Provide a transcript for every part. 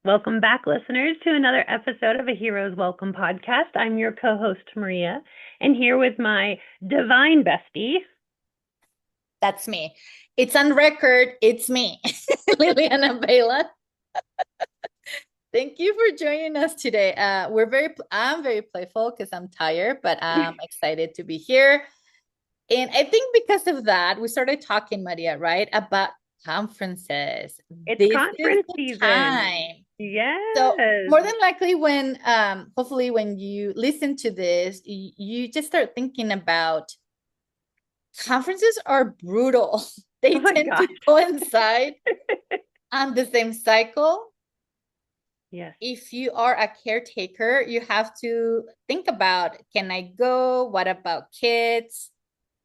Welcome back, listeners, to another episode of A Hero's Welcome podcast. I'm your co host, Maria, and here with my divine bestie. That's me. It's on record. It's me, Liliana Bela. Thank you for joining us today. I'm very playful because I'm tired, but I'm excited to be here. And I think because of that, we started talking, Maria, right, about conferences. It's This is conference the season. time. So Yes. more than likely, when hopefully when you listen to this, you just start thinking about conferences are brutal. Oh They my tend gosh. to coincide on the same cycle. Yes. If you are a caretaker, you have to think about, can I go? What about kids?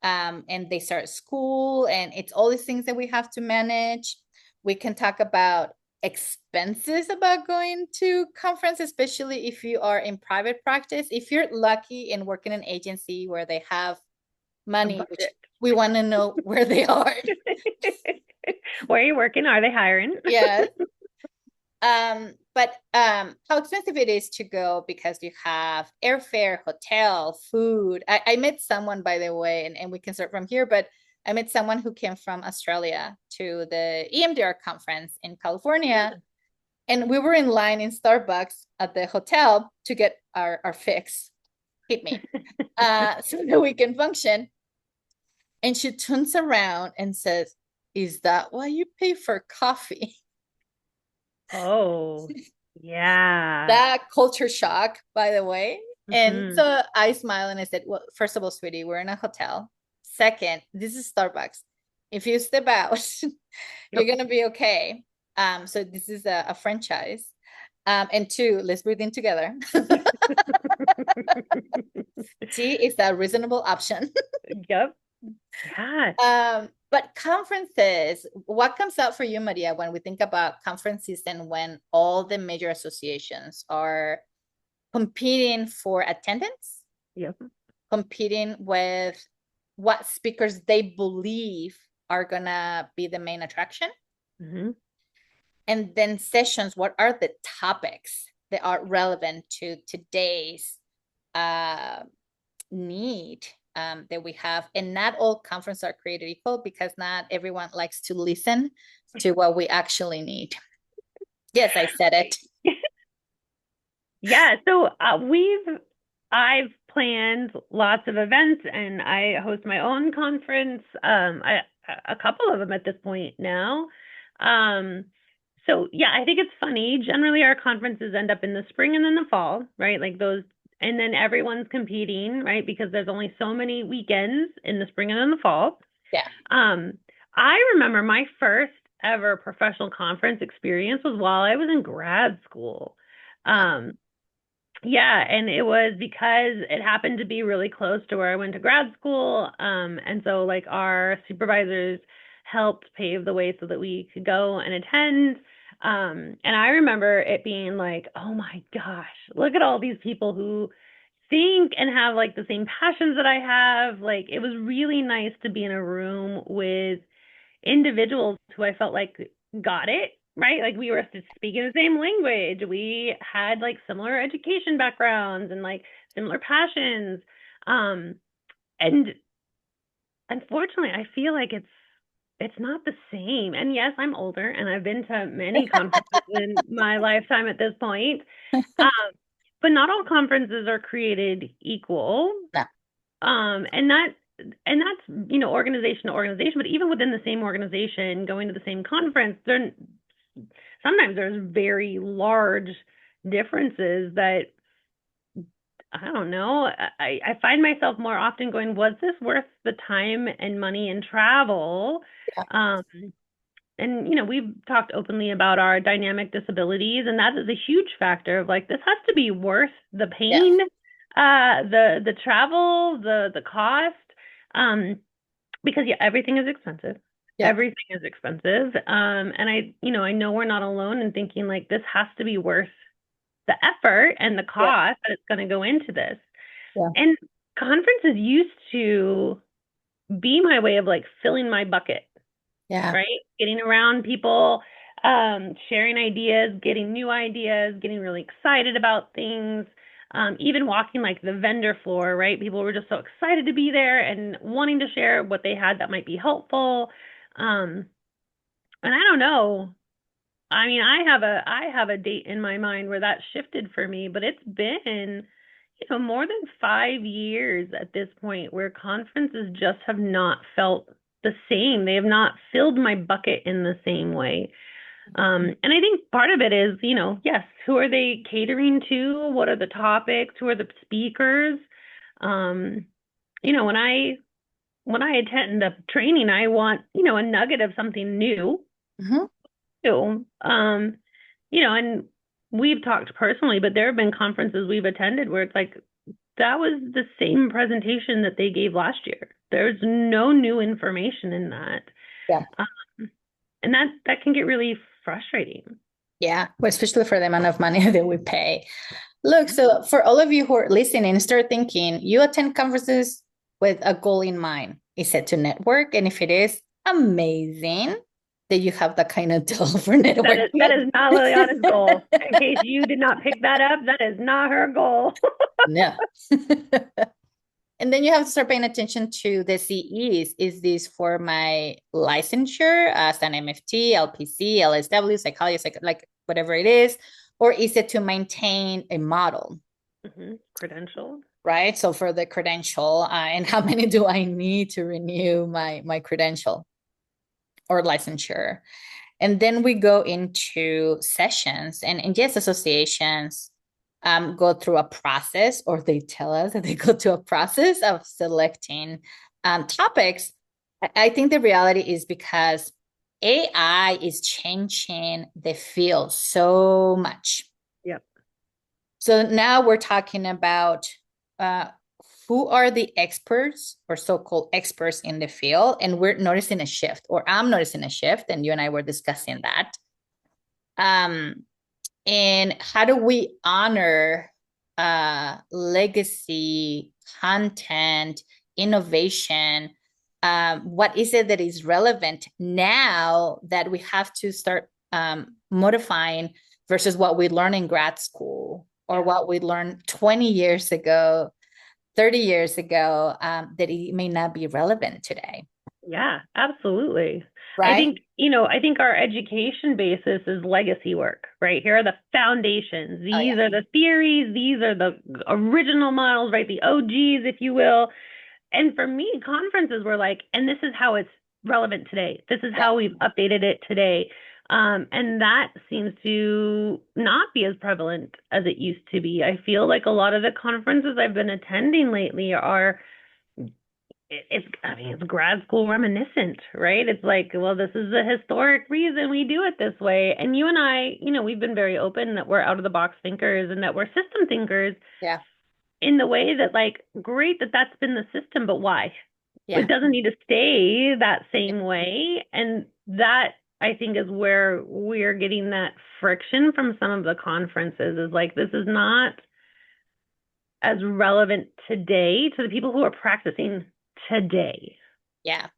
And they start school, and it's all these things that we have to manage. We can talk about expenses about going to conference, especially if you are in private practice. If you're lucky and work in an agency where they have A money, which budget. we want to know where they are. Where are you working? Are they hiring? Yes. But how expensive it is to go because you have airfare, hotel, food. I met someone, by the way, and we can start from here, but I met someone who came from Australia to the EMDR conference in California. And we were in line in Starbucks at the hotel to get our fix. Hit me. So that we can function. And she turns around and says, "Is that why you pay for coffee?" Oh, yeah. That culture shock, by the way. And Hmm. so I smiled and I said, well, first of all, sweetie, we're in a hotel. Second, this is Starbucks. If you step out, you're Yep. gonna be okay. So this is a franchise. And two, let's breathe in together. Tea is a reasonable option. Yep. Yeah. But conferences, what comes out for you, Maria, when we think about conferences and when all the major associations are competing for attendance, Yep. competing with what speakers they believe are gonna be the main attraction, Hmm. and then sessions, what are the topics that are relevant to today's uh, need that we have. And not all conferences are created equal because not everyone likes to listen to what we actually need. Yes, I said it. Yeah, so I've planned lots of events and I host my own conference, a couple of them at this point now. Um, so yeah, I think it's funny. Generally, our conferences end up in the spring and then the fall, right? Like those, and then everyone's competing, right? Because there's only so many weekends in the spring and in the fall. Yeah. Um, I remember my first ever professional conference experience was while I was in grad school. Um, yeah, and it was because it happened to be really close to where I went to grad school. And so like our supervisors helped pave the way so that we could go and attend. And I remember it being like, oh my gosh, look at all these people who think and have like the same passions that I have. Like it was really nice to be in a room with individuals who I felt like got it, right? Like we were speaking the same language. We had like similar education backgrounds and like similar passions. Um, and unfortunately, I feel like it's not the same. And yes, I'm older and I've been to many conferences in my lifetime at this point. Um, but not all conferences are created equal. No. And that's organization to organization, but even within the same organization, going to the same conference, there sometimes there's very large differences that I don't know. I find myself more often going, was this worth the time and money and travel? Yeah. Um, and we've talked openly about our dynamic disabilities, and that is a huge factor of like this has to be worth the Yeah. pain, the travel, the cost, um, because yeah, everything is expensive. Yeah. Everything is expensive. And I know we're not alone in thinking like this has to be worth the effort and the Yeah. cost that it's going to go into this. Yeah. And conferences used to be my way of like filling my bucket, Yeah. right? Getting around people, sharing ideas, getting new ideas, getting really excited about things. Even walking like the vendor floor, right? People were just so excited to be there and wanting to share what they had that might be helpful. Um, and I don't know. I mean, I have a date in my mind where that shifted for me, but it's been, more than 5 years at this point where conferences just have not felt the same. They have not filled my bucket in the same way. And I think part of it is, yes, who are they catering to? What are the topics? Who are the speakers? Um, when I attend a training, I want, a nugget of something new Mhm. too. And we've talked personally, but there have been conferences we've attended where it's like that was the same presentation that they gave last year. There's no new information in that. Yeah. Um, and that can get really frustrating. Yeah. Well, especially for the amount of money that we pay. Look, Yeah. so for all of you who are listening, start thinking you attend conferences with a goal in mind. Is it to network? And if it is, amazing that you have that kind of deal for That is networking. not Liliana's goal. In case you did not pick that up, that is not her goal. No. And then you have to start paying attention to the CEs. Is this for my licensure as an MFT, LPC, LSW, psychologist, like whatever it is? Or is it to maintain a model? Credentialed. Right. So for the credential, and how many do I need to renew my credential or licensure? And then we go into sessions, and yes, associations go through a process, or they tell us that they go through a process of selecting topics. I think the reality is because AI is changing the field so much. Yep. So now we're talking about uh, who are the experts or so-called experts in the field, and we're noticing a shift, or I'm noticing a shift, and you and I were discussing that. Um, and how do we honor legacy, content, innovation? What is it that is relevant now that we have to start modifying versus what we learned in grad school or Yeah. what we learned 20 years ago, 30 years ago, that it may not be relevant today, Yeah, absolutely. I right? think, I think our education basis is legacy work, right? Here are the foundations. Oh, These yeah. are the theories. These are the original models, right? The OGs, if you will. And for me, conferences were like, and this is how it's relevant today. This is Yeah. how we've updated it today. And that seems to not be as prevalent as it used to be. I feel like a lot of the conferences I've been attending lately are it's grad school reminiscent, right? It's like, well, this is the historic reason we do it this way. And you and I, we've been very open that we're out of the box thinkers and that we're system thinkers Yeah. in the way that, like, great that that's been the system, but why? It Yeah. doesn't need to stay that same way. And that, I think, is where we're getting that friction from some of the conferences is like, this is not as relevant today to the people who are practicing today. Yeah.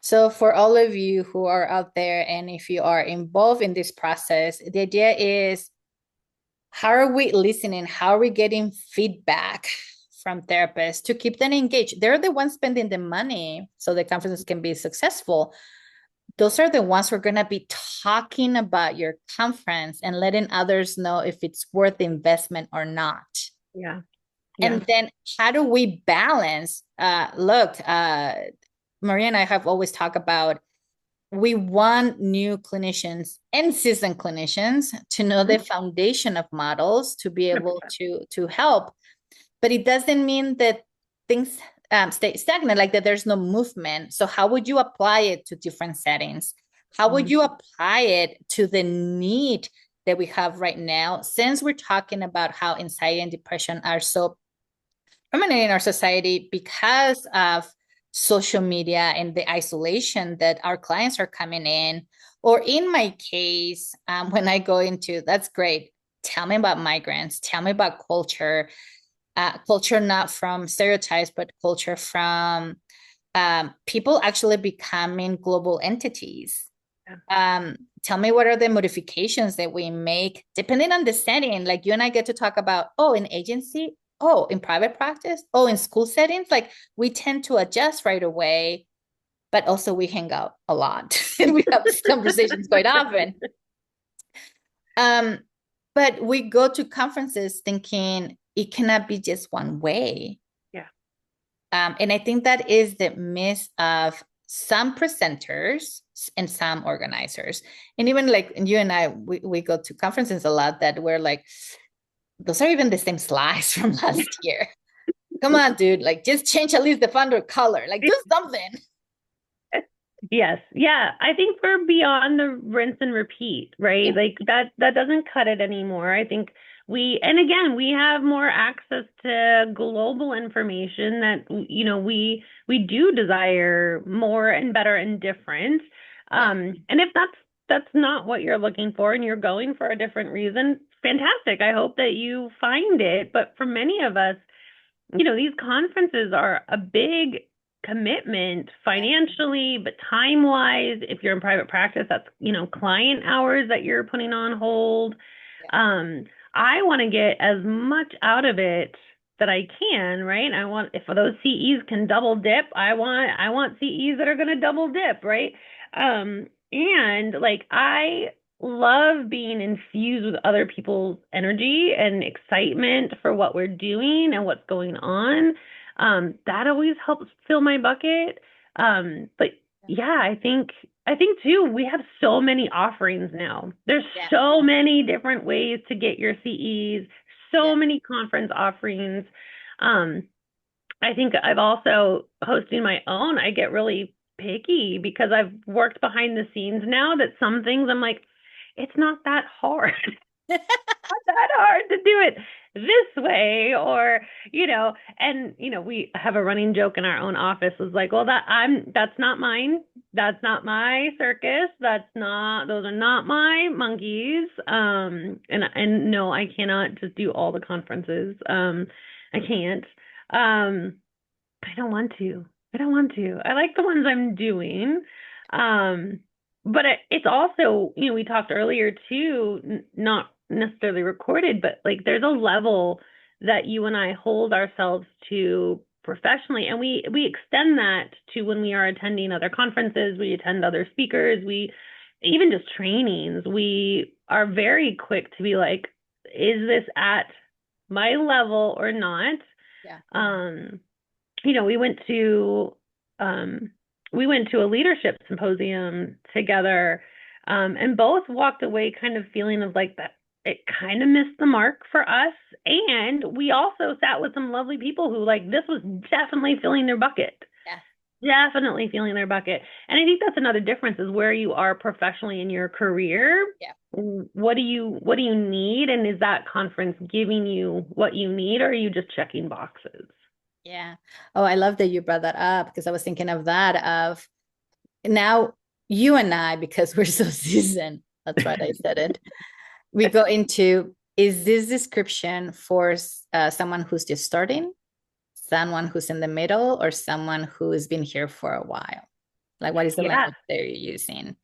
So, for all of you who are out there, and if you are involved in this process, the idea is how are we listening? How are we getting feedback from therapists to keep them engaged? They're the ones spending the money so the conferences can be successful. Those are the ones who are going to be talking about your conference and letting others know if it's worth the investment or not. Yeah. And Yeah. then how do we balance? Look, Maria and I have always talked about we want new clinicians and seasoned clinicians to know the Mhm. foundation of models to be able 100%. to help, but it doesn't mean that things stay stagnant, like that there's no movement. So how would you apply it to different settings? How would Mhm. you apply it to the need that we have right now, since we're talking about how anxiety and depression are so prominent in our society because of social media and the isolation that our clients are coming in? Or in my case, when I go into, that's great. Tell me about migrants. Tell me about culture. Culture not from stereotypes, but culture from people actually becoming global entities. Tell me what are the modifications that we make depending on the setting. Like you and I get to talk about, oh, in agency, oh, in private practice, oh, in school settings. Like we tend to adjust right away, but also we hang out a lot and we have these conversations quite often. But we go to conferences thinking it cannot be just one way. Yeah. And I think that is the miss of some presenters and some organizers. And even like you and I, we go to conferences a lot that we're like, those are even the same slides from last year. Come on, dude. Like just change at least the font or color. Like do something. Yes. Yeah. I think we're beyond the rinse and repeat, right? Yeah. Like that doesn't cut it anymore. I think and again, we have more access to global information that, we do desire more and better and different. Yeah. And if that's not what you're looking for and you're going for a different reason, fantastic. I hope that you find it. But for many of us, these conferences are a big commitment financially, but time wise, if you're in private practice, that's, client hours that you're putting on hold. I want to get as much out of it that I can, right? I want, if those CEs can double dip, I want CEs that are going to double dip, right? And like I love being infused with other people's energy and excitement for what we're doing and what's going on. That always helps fill my bucket. But yeah, I think too, we have so many offerings now. There's Yeah. so many different ways to get your CEs, Yeah. so many conference offerings. Um, I think I've also hosting my own, I get really picky because I've worked behind the scenes now that some things I'm like, it's not that hard. Not that hard to do it this way, or and we have a running joke in our own office was like, well, that's not mine, that's not my circus, those are not my monkeys. And no, I cannot just do all the conferences. I can't. I don't want to. I like the ones I'm doing. Um, but it's also, we talked earlier too, not necessarily recorded, but like there's a level that you and I hold ourselves to professionally, and we extend that to when we are attending other conferences, we attend other speakers, we even just trainings, we are very quick to be like, is this at my level or not? Yeah. You know, um we went to a leadership symposium together, and both walked away kind of feeling of like that it kind of missed the mark for us. And we also sat with some lovely people who like this was definitely filling their bucket. Yeah. Definitely filling their bucket. And I think that's another difference is where you are professionally in your career. Yeah. What do you need? And is that conference giving you what you need, or are you just checking boxes? Yeah. Oh, I love that you brought that up because I was thinking of that of now you and I, because we're so seasoned, that's right, I said it. We go into, is this description for someone who's just starting, someone who's in the middle, or someone who's been here for a while? Like, what is the Yeah, language they're using?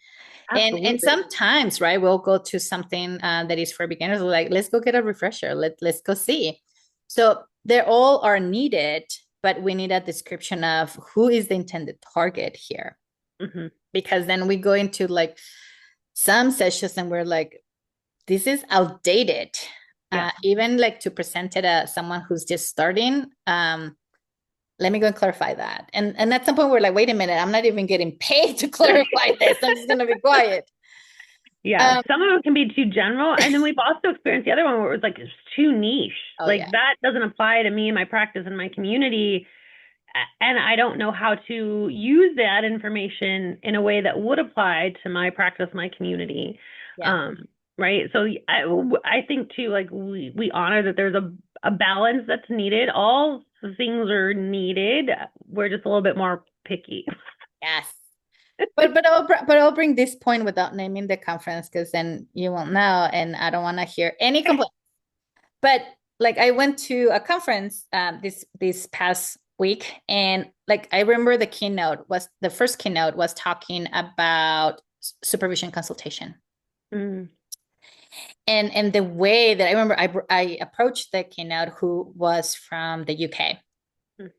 And absolutely. sometimes, right, we'll go to something that is for beginners, like, let's go get a refresher. Let's go see. So they all are needed, but we need a description of who is the intended target here. Mm-hmm. Because then we go into like some sessions and we're like, this is outdated. Yeah. Even like to present it as someone who's just starting. Let me go and clarify that. And at some point we're like, wait a minute, I'm not even getting paid to clarify this. I'm just gonna be quiet. Yeah, some of it can be too general, and then we've also experienced the other one where it was like it's too niche. Oh Like yeah. that doesn't apply to me and my practice and my community, and I don't know how to use that information in a way that would apply to my practice, my community. Yeah. Um, right. So I think too, like we honor that there's a balance that's needed. All the things are needed. We're just a little bit more picky. Yes. But I'll bring this point without naming the conference because then you won't know, and I don't want to hear any complaints. But like I went to a conference this past week, and like I remember the first keynote was talking about supervision consultation. Mm. And the way that I remember, I approached the keynote who was from the UK, Mm.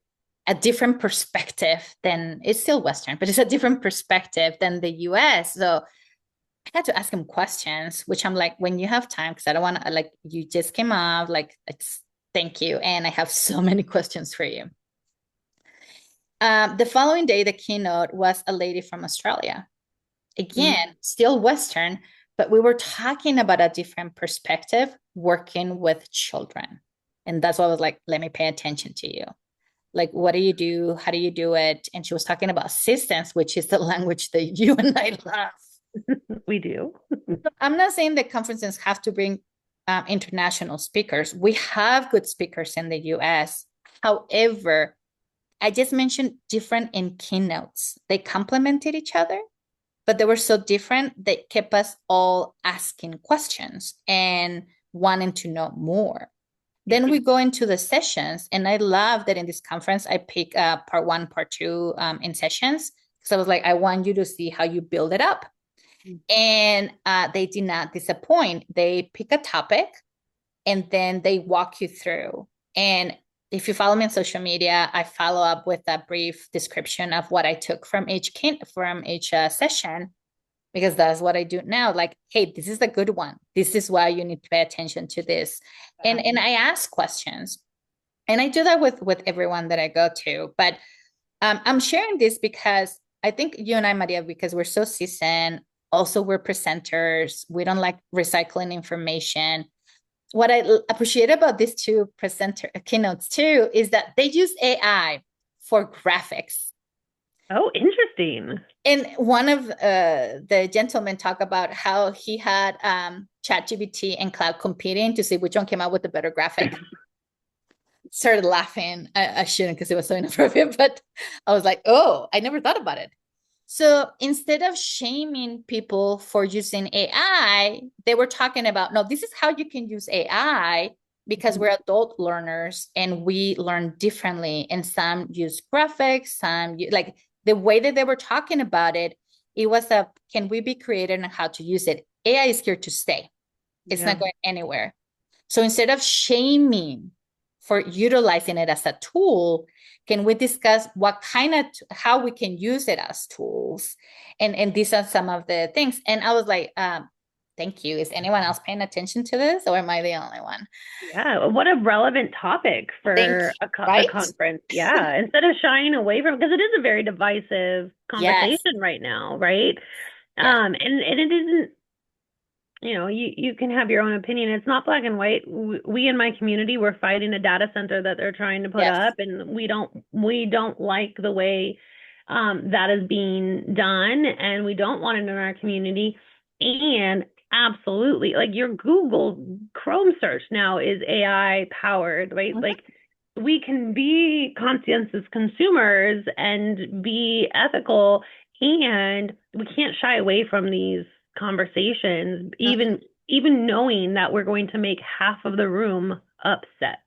a different perspective than, it's still Western, but it's a different perspective than the US. So I had to ask him questions, which I'm like, when you have time, because I don't want to, like, you just came out, like, it's thank you. And I have so many questions for you. The following day, the keynote was a lady from Australia. Again, Mm. still Western, but we were talking about a different perspective working with children. And that's why I was like, let me pay attention to you. Like, what do you do? How do you do it? And she was talking about assistance, which is the language that you and I love. We do. I'm not saying that conferences have to bring international speakers. We have good speakers in the US. However, I just mentioned different in keynotes. They complemented each other, but they were so different that kept us all asking questions and wanting to know more. Yeah. Then we go into the sessions, and I love that in this conference I pick part one, part two in sessions, because I was like, I want you to see how you build it up. Mm. And they did not disappoint. They pick a topic and then they walk you through. And if you follow me on social media, I follow up with a brief description of what I took from each session, because that's what I do now. Like, hey, this is a good one. This is why you need to pay attention to this. And I ask questions. And I do that with everyone that I go to. But I'm sharing this because I think you and I, Maria, because we're so seasoned, also we're presenters. We don't like recycling information. What I appreciate about these two presenter keynotes too is that they use AI for graphics. Oh, interesting. And one of the gentlemen talked about how he had ChatGPT and Cloud competing to see which one came out with the better graphic. Started laughing. I shouldn't, because it was so inappropriate, but I was like, oh, I never thought about it. So instead of shaming people for using AI, they were talking about, no, this is how you can use AI, because Mhm. we're adult learners and we learn differently. And some use graphics, like the way that they were talking about it, it was a, can we be creative on how to use it? AI is here to stay. It's Yeah. not going anywhere. So instead of shaming for utilizing it as a tool, can we discuss what kind of, how we can use it as tools? And these are some of the things. And I was like, thank you. Is anyone else paying attention to this, or am I the only one? Yeah. What a relevant topic Thank for you. a Right? conference. Yeah. Instead of shying away from, because it is a very divisive Yes. conversation right now, right? Yes. And it isn't, you can have your own opinion. It's not black and white. We in my community, we're fighting a data center that they're trying to put Yes. up, and we don't like the way that is being done, and we don't want it in our community. And absolutely, like your Google Chrome search now is AI powered, right? Mhm. Like we can be conscientious consumers and be ethical, and we can't shy away from these conversations, Mhm. even knowing that we're going to make half of the room upset.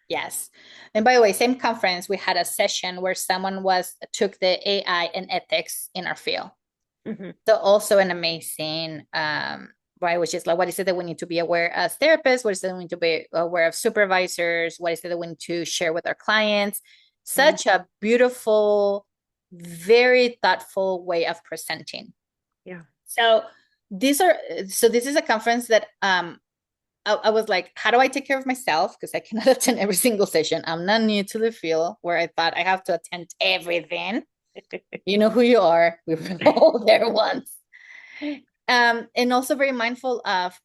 Yes. And by the way, same conference, we had a session where someone took the AI and ethics in our field. Hmm. So also an amazing, right, which is like, what is it that we need to be aware as therapists? What is it that we need to be aware of supervisors? What is it that we need to share with our clients? Such a beautiful, very thoughtful way of presenting. Yeah. So these are, so this is a conference that I was like, how do I take care of myself? Because I cannot attend every single session. I'm not new to the field where I thought I have to attend everything. You know who you are. We were all there once. And also very mindful of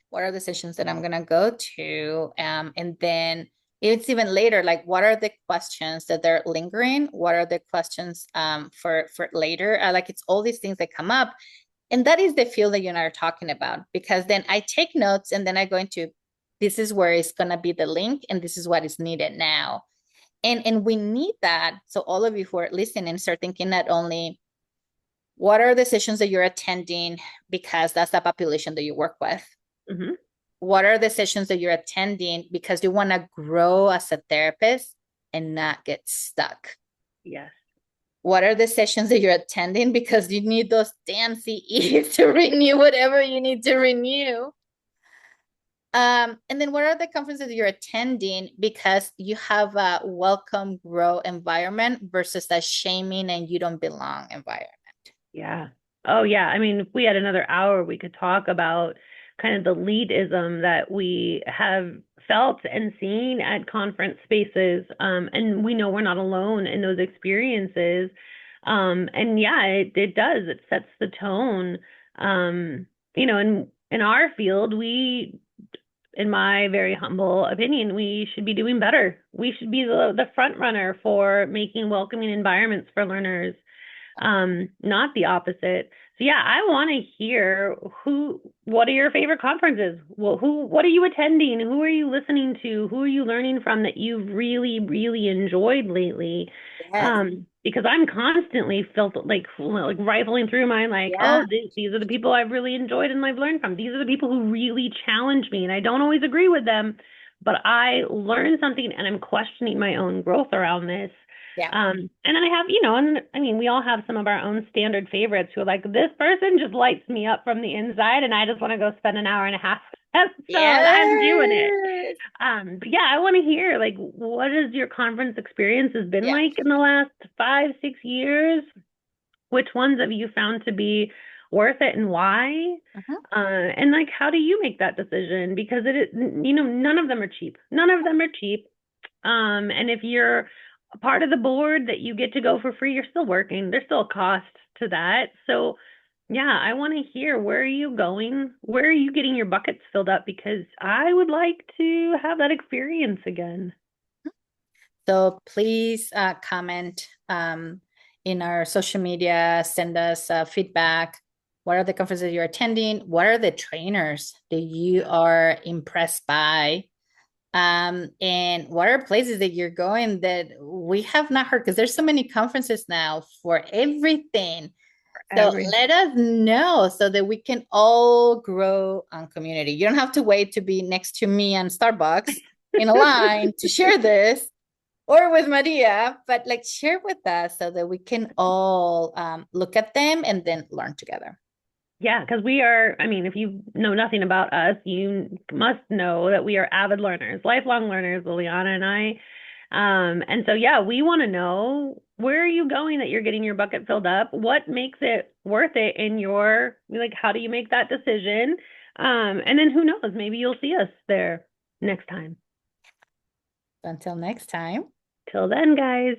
what are the sessions that I'm gonna go to. And then it's even later, like what are the questions that they're lingering? What are the questions for later? Like it's all these things that come up. And that is the field that you and I are talking about, because then I take notes and then I go into, this is where it's gonna be the link, and this is what is needed now. And we need that. So all of you who are listening, start thinking not only what are the sessions that you're attending because that's the population that you work with. Hmm. What are the sessions that you're attending because you want to grow as a therapist and not get stuck? Yes. what are the sessions that you're attending because you need those damn CEs to renew whatever you need to renew. And then what are the conferences you're attending because you have a welcome, grow environment versus that shaming and you don't belong environment? Yeah. Oh, yeah. I mean, if we had another hour, we could talk about kind of the elitism that we have felt and seen at conference spaces. And we know we're not alone in those experiences. And yeah, it does. It sets the tone. In our field, in my very humble opinion, we should be doing better. We should be the front runner for making welcoming environments for learners, not the opposite. So yeah, I want to hear what are your favorite conferences? Well, what are you attending? Who are you listening to? Who are you learning from that you've really, really enjoyed lately? Yes. Because I'm constantly felt like rifling through mine, like, Yeah. oh, these are the people I've really enjoyed and I've learned from. These are the people who really challenge me, and I don't always agree with them, but I learned something and I'm questioning my own growth around this. Yeah. And then I have, and I mean, we all have some of our own standard favorites who are like, this person just lights me up from the inside, and I just want to go spend an hour and a half with them. So I'm doing it. Yes. But yeah, I want to hear, like, what has your conference experience has been Yeah. like in the last 5, 6 years? Which ones have you found to be worth it and why? Mhm. And like, how do you make that decision? Because none of them are cheap. None of them are cheap. And if you're a part of the board that you get to go for free, you're still working. There's still a cost to that. So, yeah, I want to hear, where are you going? Where are you getting your buckets filled up? Because I would like to have that experience again. So please comment in our social media, send us feedback. What are the conferences you're attending? What are the trainers that you are impressed by? And what are places that you're going that we have not heard? Because there's so many conferences now for everything. So Every let us know so that we can all grow on community. You don't have to wait to be next to me on Starbucks in a line to share this or with Maria, but like share with us so that we can all look at them and then learn together. Yeah, because I mean, if you know nothing about us, you must know that we are avid learners, lifelong learners, Liliana and I. And so, yeah, we want to know, where are you going that you're getting your bucket filled up? What makes it worth it like, how do you make that decision? And then who knows, maybe you'll see us there next time. Until next time. Till then, guys.